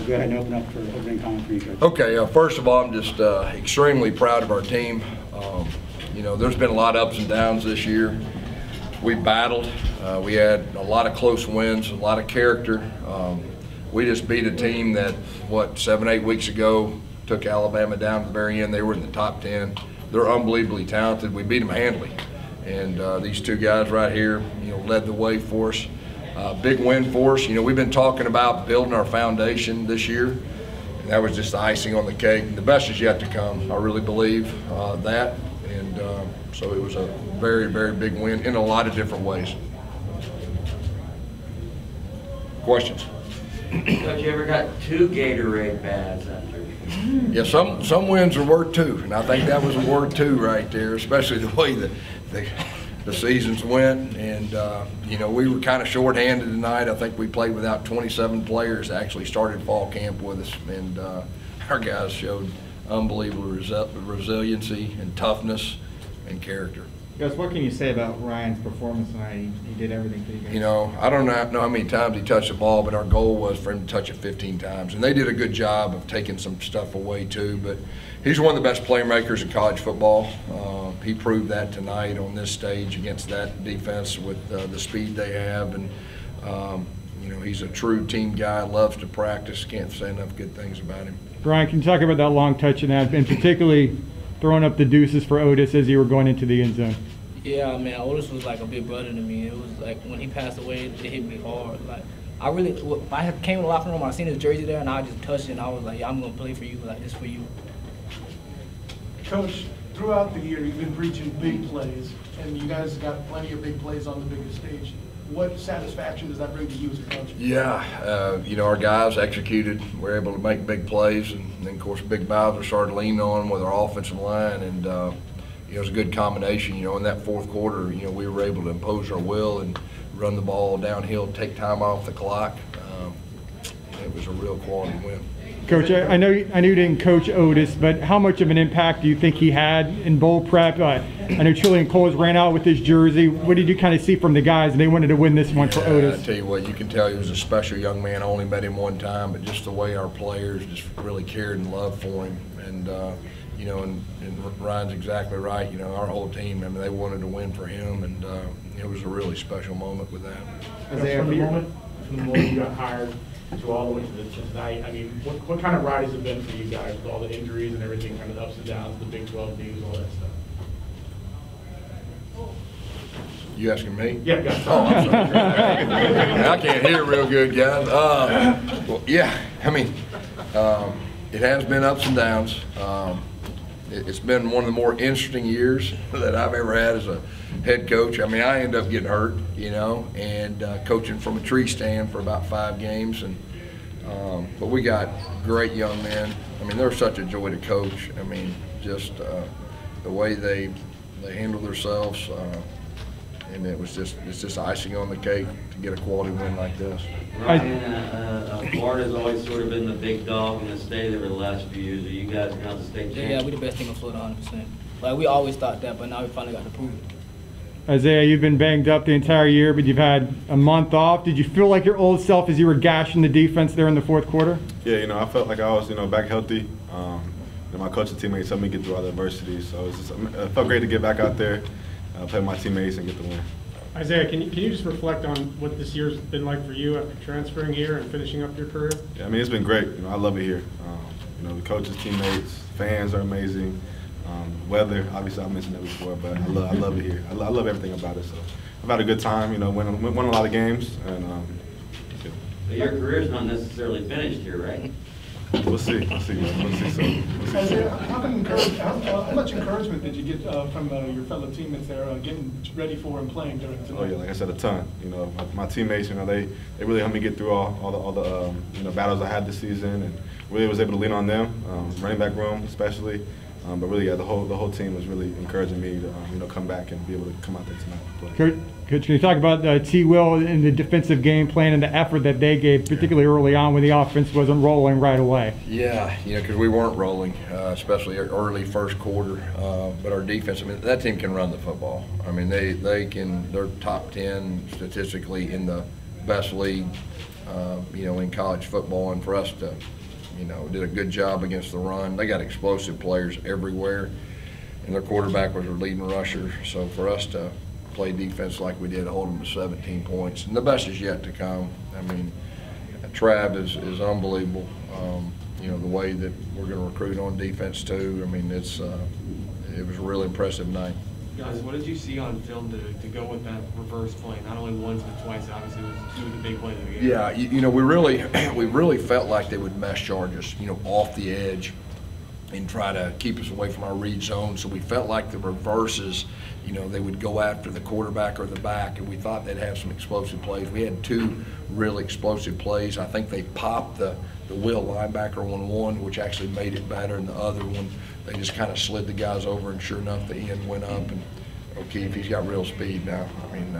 go ahead and open up for opening comment for you, Coach. Okay, first of all, I'm just extremely proud of our team. You know, there's been a lot of ups and downs this year. We battled. We had a lot of close wins, a lot of character. We just beat a team that, 7, 8 weeks ago, took Alabama down to the very end. They were in the top 10. They're unbelievably talented. We beat them handily. And these two guys right here, you know, led the way for us. Big win for us. You know, we've been talking about building our foundation this year, and that was just the icing on the cake. The best is yet to come. I really believe that. And so it was a very, very big win in a lot of different ways. Questions? Coach, you ever got 2 Gatorade baths after? Yeah, some wins are worth 2, and I think that was worth 2 right there, especially the way the seasons went. And you know, we were kind of short-handed tonight. I think we played without 27 players that actually started fall camp with us, and our guys showed unbelievable resiliency and toughness and character. Gus, what can you say about Ryan's performance tonight? He did everything for you guys. You know, I don't know how many times he touched the ball, but our goal was for him to touch it 15 times. And they did a good job of taking some stuff away too. But he's one of the best playmakers in college football. He proved that tonight on this stage against that defense with the speed they have. And, you know, he's a true team guy, loves to practice. Can't say enough good things about him. Brian, can you talk about that long touch and particularly throwing up the deuces for Otis as you were going into the end zone? Yeah, man, Otis was like a big brother to me. It was like when he passed away, it hit me hard. Like if I came in the locker room, I seen his jersey there, and I just touched it, and I was like, yeah, I'm gonna play for you, like this for you. Coach, throughout the year, you've been preaching big plays, and you guys got plenty of big plays on the biggest stage. What satisfaction does that bring to you as a coach? Yeah, you know, our guys executed. We're able to make big plays, and then, of course, Big Bowser started leaning on with our offensive line, and you know, it was a good combination. You know, in that fourth quarter, you know, we were able to impose our will and run the ball downhill, take time off the clock. It was a real quality win. Coach, I know you didn't coach Otis, but how much of an impact do you think he had in bowl prep? I know Trillian Coles ran out with his jersey. What did you kind of see from the guys? And they wanted to win this one for Otis. I tell you what, you can tell he was a special young man. I only met him one time, but just the way our players just really cared and loved for him. And you know, and Ryan's exactly right. You know, our whole team, I mean, they wanted to win for him, and it was a really special moment with that. From the moment you got hired to all the way to tonight, I mean, what kind of ride has it been for you guys with all the injuries and everything, kind of the ups and downs, the Big 12 news, all that stuff? You asking me? Yeah, got Oh, I'm sorry. I can't hear real good, guys. Well, yeah, I mean, it has been ups and downs. It's been one of the more interesting years that I've ever had as a head coach. I mean, I ended up getting hurt, you know, and coaching from a tree stand for about 5 games. And but we got great young men. I mean, they're such a joy to coach. I mean, just the way they handle themselves. And it's just icing on the cake to get a quality win like this. Ryan, Florida's always sort of been the big dog in the state over the last few years. Are you guys now the state champions? Yeah, we're the best team in Florida, 100%. Like we always thought that, but now we finally got to prove it. Isaiah, you've been banged up the entire year, but you've had a month off. Did you feel like your old self as you were gashing the defense there in the fourth quarter? Yeah, you know, I felt like I was, you know, back healthy. My coach and teammates helped me get through all the adversity, so it felt great to get back out there, play with my teammates, and get the win. Isaiah, can you just reflect on what this year's been like for you after transferring here and finishing up your career? Yeah, I mean, it's been great. You know, I love it here. You know, the coaches, teammates, fans are amazing. Weather, obviously, I mentioned that before, but I love it here. I love everything about it. So I've had a good time. You know, won a lot of games, and yeah. But your career's not necessarily finished here, right? We'll see. We'll see. Isaiah, how much encouragement did you get from your fellow teammates there, getting ready for and playing during tonight? Oh yeah, like I said, a ton. You know, my teammates, you know, they really helped me get through all the you know, battles I had this season, and really was able to lean on them, running back room especially. But really, yeah, the whole team was really encouraging me to you know, come back and be able to come out there tonight and play. Coach, can you talk about T. Will and the defensive game plan and the effort that they gave, particularly early on when the offense wasn't rolling right away? Yeah, you know, because we weren't rolling, especially early first quarter. But our defense, I mean, that team can run the football. I mean, they're top 10 statistically in the best league. you know, in college football, and for us to, you know, did a good job against the run. They got explosive players everywhere, and their quarterback was their leading rusher. So for us to play defense like we did, hold them to 17 points, and the best is yet to come. I mean, Trav is unbelievable. You know, the way that we're going to recruit on defense too. I mean, it was a really impressive night. Guys, what did you see on film to go with that reverse play? Not only once but twice. Obviously, it was two of the big plays of the game. Yeah, you know, we really felt like they would mesh charge us, you know, off the edge and try to keep us away from our read zone. So we felt like the reverses, you know, they would go after the quarterback or the back, and we thought they'd have some explosive plays. We had two really explosive plays. I think they popped the Will linebacker on one, which actually made it better, and the other one, they just kind of slid the guys over, and sure enough, the end went up. And O'Keefe, he's got real speed now. I mean,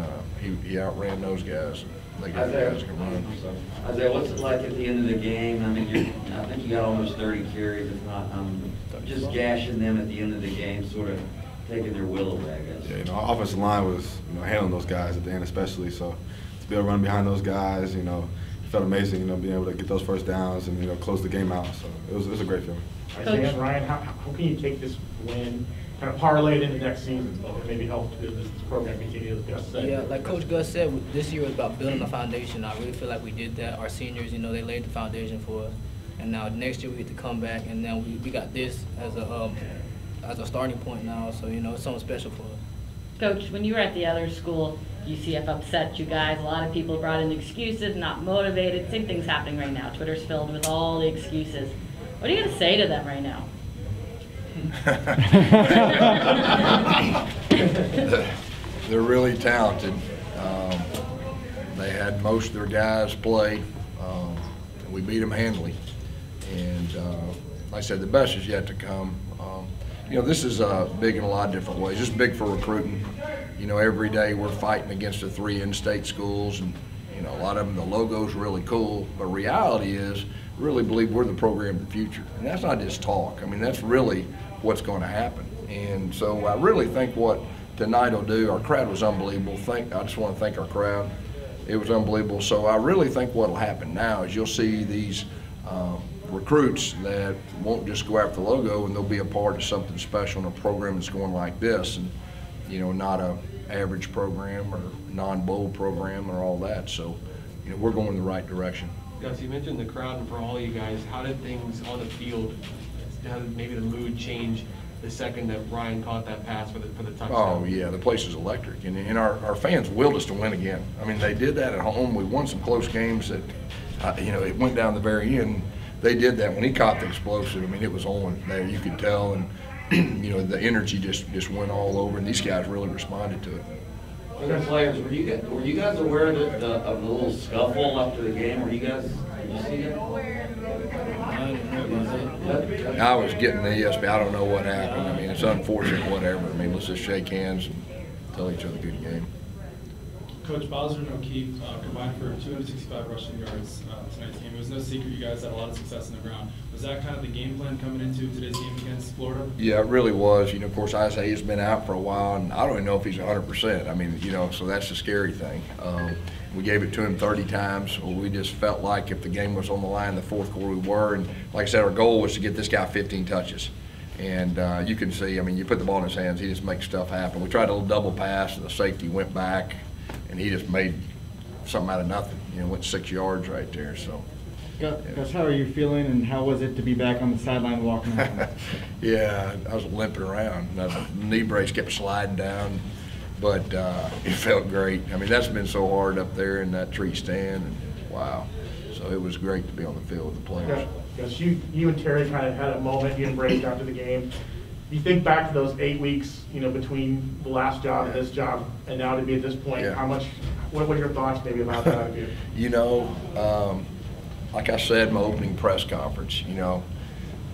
he outran those guys. They got guys who can run. So. Isaiah, what's it like at the end of the game? I mean, I think you got almost 30 carries, if not. Just gashing them at the end of the game, sort of taking their will away, I guess. Yeah, you know, our offensive line was, you know, handling those guys at the end, especially. So to be able to run behind those guys, you know, it felt amazing. You know, being able to get those first downs and, you know, close the game out. So it was a great feeling. Isaiah and Ryan, how can you take this win, kind of parlay it into next season, and maybe help this program continue, as Gus said? Yeah, like Coach Gus said, this year was about building a foundation. I really feel like we did that. Our seniors, you know, they laid the foundation for us. And now next year we get to come back, and now we got this as a starting point now. So, you know, it's something special for us. Coach, when you were at the other school, UCF upset you guys. A lot of people brought in excuses, not motivated. Same thing's happening right now. Twitter's filled with all the excuses. What are you going to say to them right now? They're really talented. They had most of their guys play, and we beat them handily. And like I said, the best is yet to come. You know, this is big in a lot of different ways. It's big for recruiting. You know, every day we're fighting against the 3 in-state schools, and you know, a lot of them, the logo's really cool, but reality is, really believe we're the program of the future. And that's not just talk. I mean, that's really what's going to happen. And so I really think what tonight will do, our crowd was unbelievable. I just want to thank our crowd. It was unbelievable. So I really think what will happen now is you'll see these recruits that won't just go after the logo, and they'll be a part of something special in a program that's going like this, and you know, not a average program or non-bowl program or all that. So, you know, we're going in the right direction. Gus, you mentioned the crowd, and for all you guys, how did things on the field, how did maybe the mood change the second that Ryan caught that pass for the touchdown? Oh yeah, the place is electric, and our fans willed us to win again. I mean, they did that at home. We won some close games that, you know, it went down the very end. They did that when he caught the explosive. I mean, it was on there, you could tell, and you know, the energy just went all over, and these guys really responded to it. Other players, were you guys aware of the little scuffle after the game? Did you see that? I was getting the ESP. I don't know what happened. I mean, it's unfortunate, whatever. I mean, let's just shake hands and tell each other good game. Coach, Malzahn and O'Keefe combined for 265 rushing yards tonight's game. It was no secret you guys had a lot of success on the ground. Was that kind of the game plan coming into today's game against Florida? Yeah, it really was. You know, of course, Isaiah's been out for a while, and I don't even know if he's 100%. I mean, you know, so that's the scary thing. We gave it to him 30 times. We just felt like if the game was on the line in the fourth quarter, we were. And like I said, our goal was to get this guy 15 touches. And you can see, I mean, you put the ball in his hands, he just makes stuff happen. We tried a little double pass, and the safety went back, and he just made something out of nothing. You know, went 6 yards right there. So. Gus, how are you feeling, and how was it to be back on the sideline walking out? Yeah, I was limping around. The knee brace kept sliding down, but it felt great. I mean, that's been so hard up there in that tree stand, and wow. So it was great to be on the field with the players. Gus, you and Terry kind of had a moment you embraced after the game. You think back to those 8 weeks, you know, between the last job and this job, and now to be at this point, what were your thoughts maybe about that? You know, like I said in my opening press conference, you know,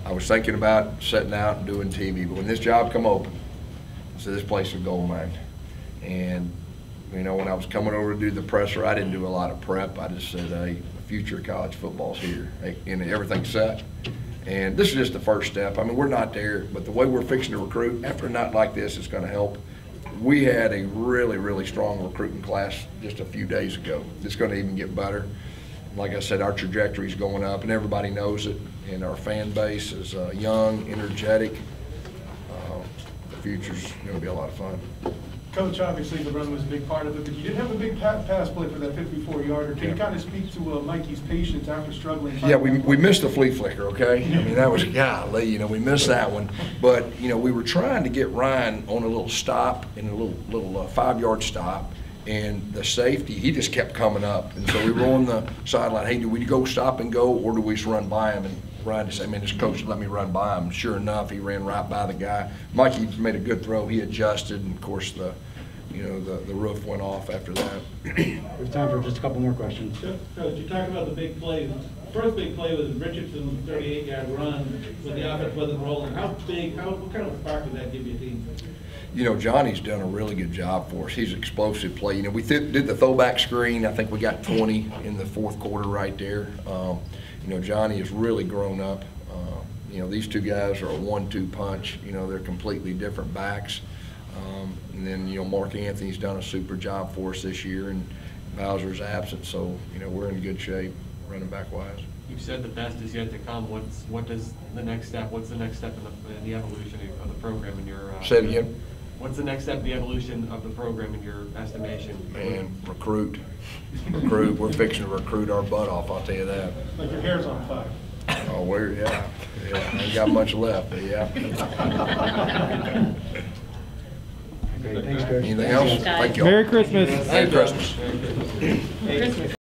I was thinking about setting out and doing TV, but when this job come open, I said this place is a gold mine. And, you know, when I was coming over to do the presser, I didn't do a lot of prep. I just said, hey, the future of college football's here, and everything's set. And this is just the first step. I mean, we're not there, but the way we're fixing to recruit, after a night like this, it's going to help. We had a really, really strong recruiting class just a few days ago. It's going to even get better. like I said, our trajectory is going up, and everybody knows it. And our fan base is young, energetic. The future's going to be a lot of fun. Coach, obviously the run was a big part of it, but you did have a big pass play for that 54-yarder. Can you kind of speak to Mikey's patience after struggling? Yeah, we missed the flea flicker, okay? I mean, that was, golly, you know, we missed that one. But, you know, we were trying to get Ryan on a little stop, in a little 5-yard stop, and the safety, he just kept coming up. And so we were on the sideline, hey, do we go stop and go, or do we just run by him? And Ryan just said, man, this coach let me run by him. Sure enough, he ran right by the guy. Mikey made a good throw. He adjusted, and of course the roof went off after that. We have time for just a couple more questions. Coach, you talked about the big play. The first big play was Richardson's 38-yard run when the offense wasn't rolling. What kind of spark did that give your team? You know, Johnny's done a really good job for us. He's an explosive play. You know, we did the throwback screen. I think we got 20 in the fourth quarter right there. You know, Johnny has really grown up. You know, these two guys are a 1-2 punch. You know, they're completely different backs. And then, you know, Mark Anthony's done a super job for us this year, and Bowser's absent. So, you know, we're in good shape running back wise. You said the best is yet to come. What's the next step in the evolution of the program in your Say it again. What's the next step in the evolution of the program in your estimation? Man, recruit. We're fixing to recruit our butt off, I'll tell you that. Like your hair's on fire. Oh, yeah. Ain't got much left, but yeah. Great, thanks, Coach. Anything else? Thank you. Merry Christmas. Merry Christmas.